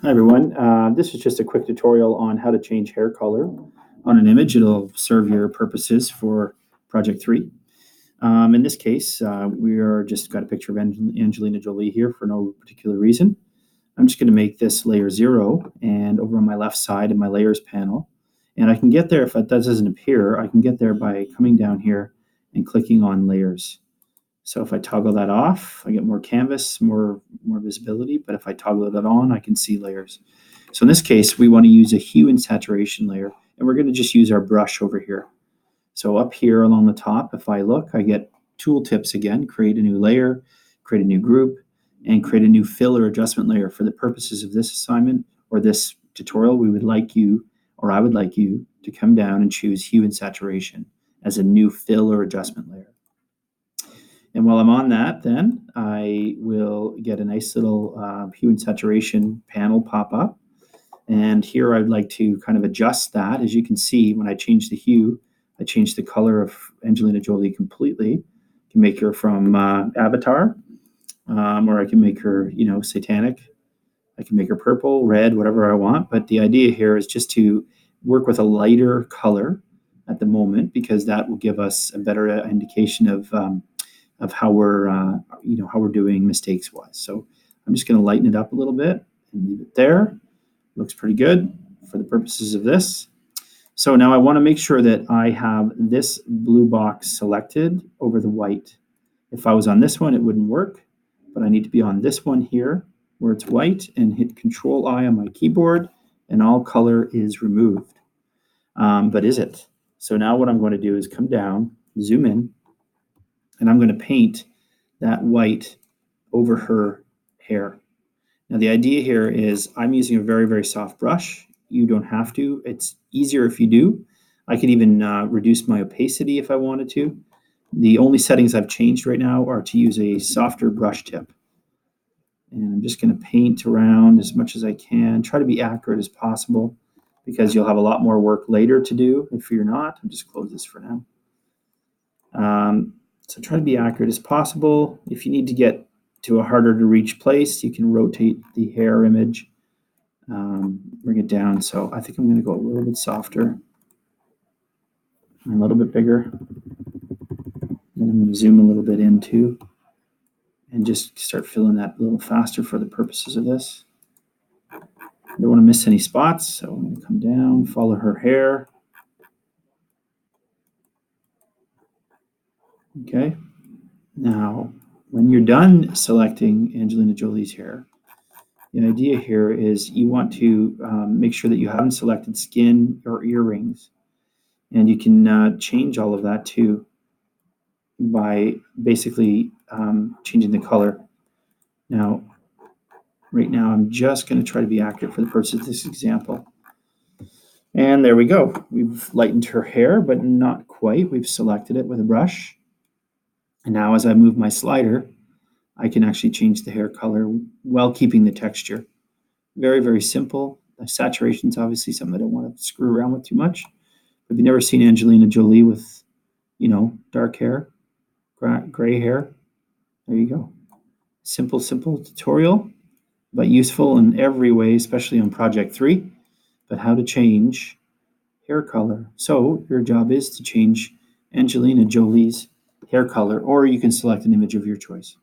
Hi everyone, this is just a quick tutorial on how to change hair color on an image. It'll serve your purposes for project 3. In this case, we are just got a picture of Angelina Jolie here for no particular reason. I'm just going to make this layer 0 and over on my left side in my layers panel. And I can get there, if that doesn't appear, I can get there by coming down here and clicking on layers. So if I toggle that off, I get more canvas, more visibility, but if I toggle that on, I can see layers. So in this case, we want to use a hue and saturation layer, and we're going to just use our brush over here. So up here along the top, if I look, I get tooltips again, create a new layer, create a new group, and create a new fill or adjustment layer. For the purposes of this assignment or this tutorial, we would like you, or I would like you, to come down and choose hue and saturation as a new fill or adjustment layer. And while I'm on that, then I will get a nice little hue and saturation panel pop up. And here I'd like to kind of adjust that. As you can see, when I change the hue, I change the color of Angelina Jolie completely. I can make her from Avatar, or I can make her, satanic. I can make her purple, red, whatever I want. But the idea here is just to work with a lighter color at the moment, because that will give us a better indication of how we're doing mistakes wise. So I'm just going to lighten it up a little bit and leave it there. Looks pretty good for the purposes of this. So now I want to make sure that I have this blue box selected over the white. If I was on this one, it wouldn't work, but I need to be on this one here where it's white and hit Control-I on my keyboard, and all color is removed. But is it? So now what I'm going to do is come down, zoom in, and I'm going to paint that white over her hair. Now the idea here is I'm using a very, very soft brush. You don't have to. It's easier if you do. I could even reduce my opacity if I wanted to. The only settings I've changed right now are to use a softer brush tip. And I'm just going to paint around as much as I can. Try to be accurate as possible, because you'll have a lot more work later to do if you're not. I'll just close this for now. So try to be accurate as possible. If you need to get to a harder to reach place, you can rotate the hair image, bring it down. So I think I'm going to go a little bit softer and a little bit bigger. Then I'm going to zoom a little bit in too, and just start filling that a little faster for the purposes of this. I don't want to miss any spots, so I'm going to come down, follow her hair. Okay. Now, when you're done selecting Angelina Jolie's hair, the idea here is you want to make sure that you haven't selected skin or earrings. And you can change all of that too by basically changing the color. Now, right now, I'm just going to try to be accurate for the purpose of this example. And there we go. We've lightened her hair, but not quite. We've selected it with a brush. And now as I move my slider, I can actually change the hair color while keeping the texture. Very, very simple. The saturation is obviously something I don't want to screw around with too much. If you've never seen Angelina Jolie with, dark hair, gray hair, there you go. Simple tutorial, but useful in every way, especially on Project 3, but how to change hair color. So your job is to change Angelina Jolie's hair color, or you can select an image of your choice.